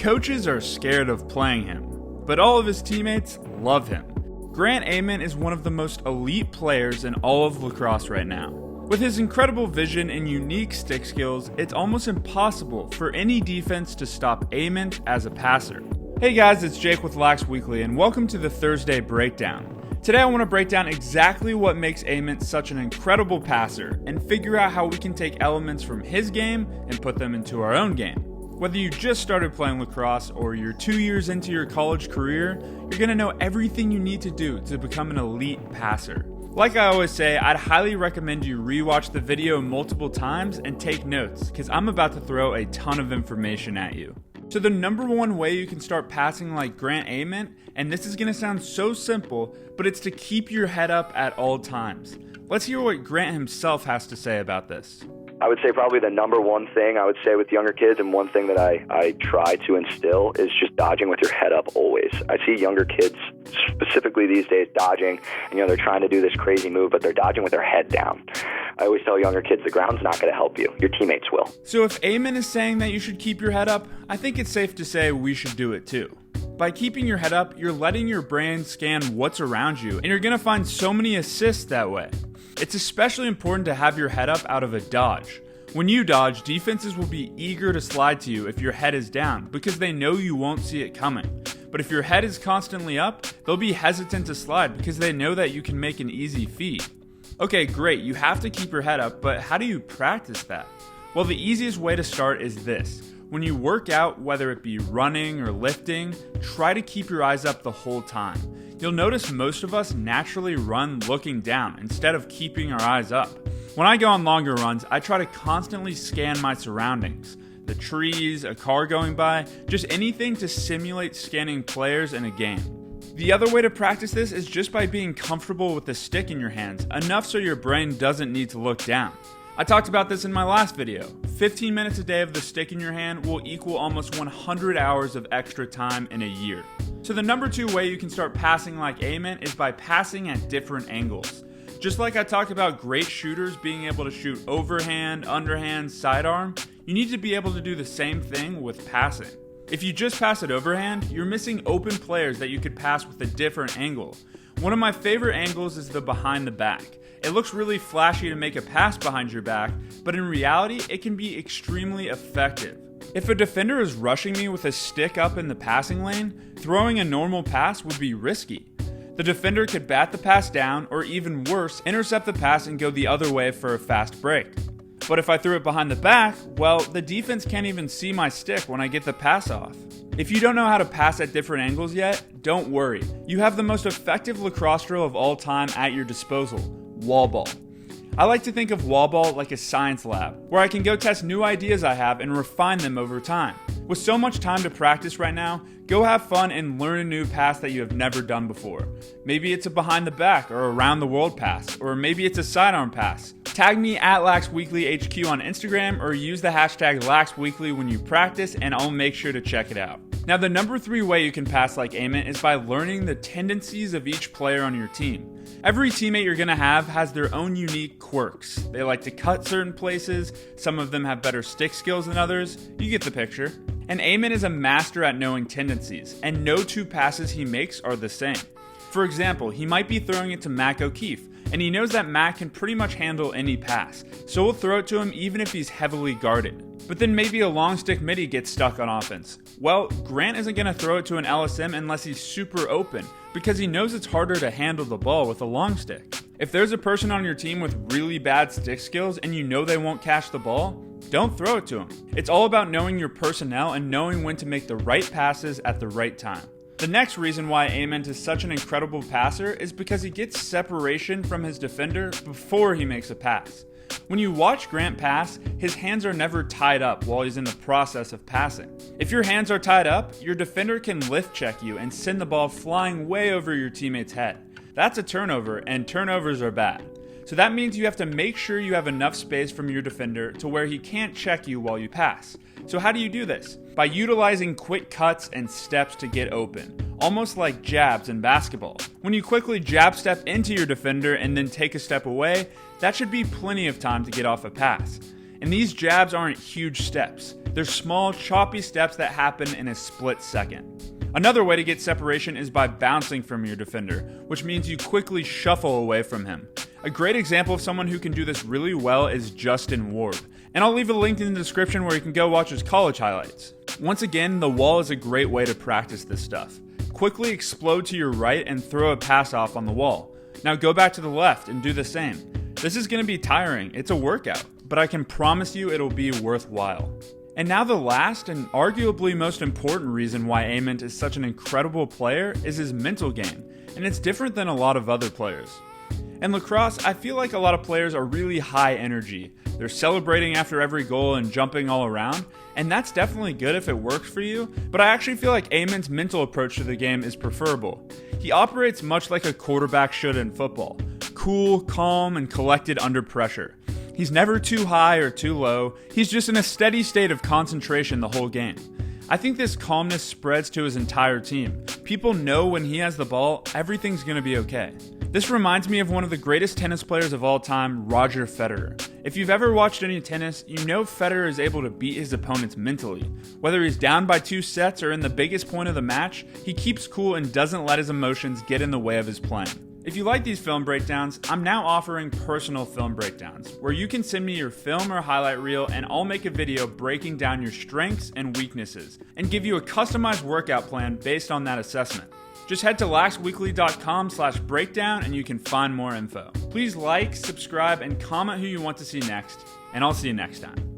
coaches are scared of playing him, but all of his teammates love him. Grant Ament is one of the most elite players in all of lacrosse right now. With his incredible vision and unique stick skills, it's almost impossible for any defense to stop Ament as a passer. Hey guys, it's Jake with Lax Weekly, and welcome to the Thursday Breakdown. Today I want to break down exactly what makes Ament such an incredible passer and figure out how we can take elements from his game and put them into our own game. Whether you just started playing lacrosse or you're 2 years into your college career, you're going to know everything you need to do to become an elite passer. Like I always say, I'd highly recommend you rewatch the video multiple times and take notes, because I'm about to throw a ton of information at you. So the number one way you can start passing like Grant Ament, and this is going to sound so simple, but it's to keep your head up at all times. Let's hear what Grant himself has to say about this. I would say probably the number one thing I would say with younger kids, and one thing that I try to instill, is just dodging with your head up always. I see younger kids, specifically these days, dodging, and they're trying to do this crazy move, but they're dodging with their head down. I always tell younger kids, the ground's not going to help you. Your teammates will. So if Ament is saying that you should keep your head up, I think it's safe to say we should do it too. By keeping your head up, you're letting your brain scan what's around you, and you're going to find so many assists that way. It's especially important to have your head up out of a dodge. When you dodge, defenses will be eager to slide to you if your head is down because they know you won't see it coming. But if your head is constantly up, they'll be hesitant to slide because they know that you can make an easy feed. Okay, great, you have to keep your head up, but how do you practice that? Well, the easiest way to start is this. When you work out, whether it be running or lifting, try to keep your eyes up the whole time. You'll notice most of us naturally run looking down instead of keeping our eyes up. When I go on longer runs, I try to constantly scan my surroundings. The trees, a car going by, just anything to simulate scanning players in a game. The other way to practice this is just by being comfortable with the stick in your hands, enough so your brain doesn't need to look down. I talked about this in my last video. 15 minutes a day of the stick in your hand will equal almost 100 hours of extra time in a year. So the number 2 way you can start passing like Ament is by passing at different angles. Just like I talked about great shooters being able to shoot overhand, underhand, sidearm, you need to be able to do the same thing with passing. If you just pass it overhand, you're missing open players that you could pass with a different angle. One of my favorite angles is the behind the back. It looks really flashy to make a pass behind your back, but in reality, it can be extremely effective. If a defender is rushing me with a stick up in the passing lane, throwing a normal pass would be risky. The defender could bat the pass down, or even worse, intercept the pass and go the other way for a fast break. But if I threw it behind the back, well, the defense can't even see my stick when I get the pass off. If you don't know how to pass at different angles yet, don't worry. You have the most effective lacrosse drill of all time at your disposal, wall ball. I like to think of wall ball like a science lab, where I can go test new ideas I have and refine them over time. With so much time to practice right now, go have fun and learn a new pass that you have never done before. Maybe it's a behind the back or around the world pass, or maybe it's a sidearm pass. Tag me at Lax Weekly HQ on Instagram or use the hashtag Lax Weekly when you practice, and I'll make sure to check it out. Now, the number 3 way you can pass like Ament is by learning the tendencies of each player on your team. Every teammate you're going to have has their own unique quirks. They like to cut certain places, some of them have better stick skills than others, you get the picture. And Ament is a master at knowing tendencies, and no 2 passes he makes are the same. For example, he might be throwing it to Mac O'Keefe, and he knows that Mac can pretty much handle any pass, so he'll throw it to him even if he's heavily guarded. But then maybe a long stick midi gets stuck on offense. Well, Grant isn't going to throw it to an LSM unless he's super open, because he knows it's harder to handle the ball with a long stick. If there's a person on your team with really bad stick skills and you know they won't catch the ball, don't throw it to them. It's all about knowing your personnel and knowing when to make the right passes at the right time. The next reason why Ament is such an incredible passer is because he gets separation from his defender before he makes a pass. When you watch Grant pass, his hands are never tied up while he's in the process of passing. If your hands are tied up, your defender can lift check you and send the ball flying way over your teammate's head. That's a turnover, and turnovers are bad. So that means you have to make sure you have enough space from your defender to where he can't check you while you pass. So how do you do this? By utilizing quick cuts and steps to get open, almost like jabs in basketball. When you quickly jab step into your defender and then take a step away, that should be plenty of time to get off a pass. And these jabs aren't huge steps. They're small, choppy steps that happen in a split second. Another way to get separation is by bouncing from your defender, which means you quickly shuffle away from him. A great example of someone who can do this really well is Justin Ward. And I'll leave a link in the description where you can go watch his college highlights. Once again, the wall is a great way to practice this stuff. Quickly explode to your right and throw a pass off on the wall. Now go back to the left and do the same. This is going to be tiring, it's a workout, but I can promise you it'll be worthwhile. And now the last and arguably most important reason why Ament is such an incredible player is his mental game, and it's different than a lot of other players. In lacrosse, I feel like a lot of players are really high energy. They're celebrating after every goal and jumping all around, and that's definitely good if it works for you, but I actually feel like Ament's mental approach to the game is preferable. He operates much like a quarterback should in football, cool, calm, and collected under pressure. He's never too high or too low, he's just in a steady state of concentration the whole game. I think this calmness spreads to his entire team. People know when he has the ball, everything's going to be okay. This reminds me of one of the greatest tennis players of all time, Roger Federer. If you've ever watched any tennis, you know Federer is able to beat his opponents mentally. Whether he's down by 2 sets or in the biggest point of the match, he keeps cool and doesn't let his emotions get in the way of his playing. If you like these film breakdowns, I'm now offering personal film breakdowns, where you can send me your film or highlight reel and I'll make a video breaking down your strengths and weaknesses, and give you a customized workout plan based on that assessment. Just head to laxweekly.com/breakdown and you can find more info. Please like, subscribe, and comment who you want to see next, and I'll see you next time.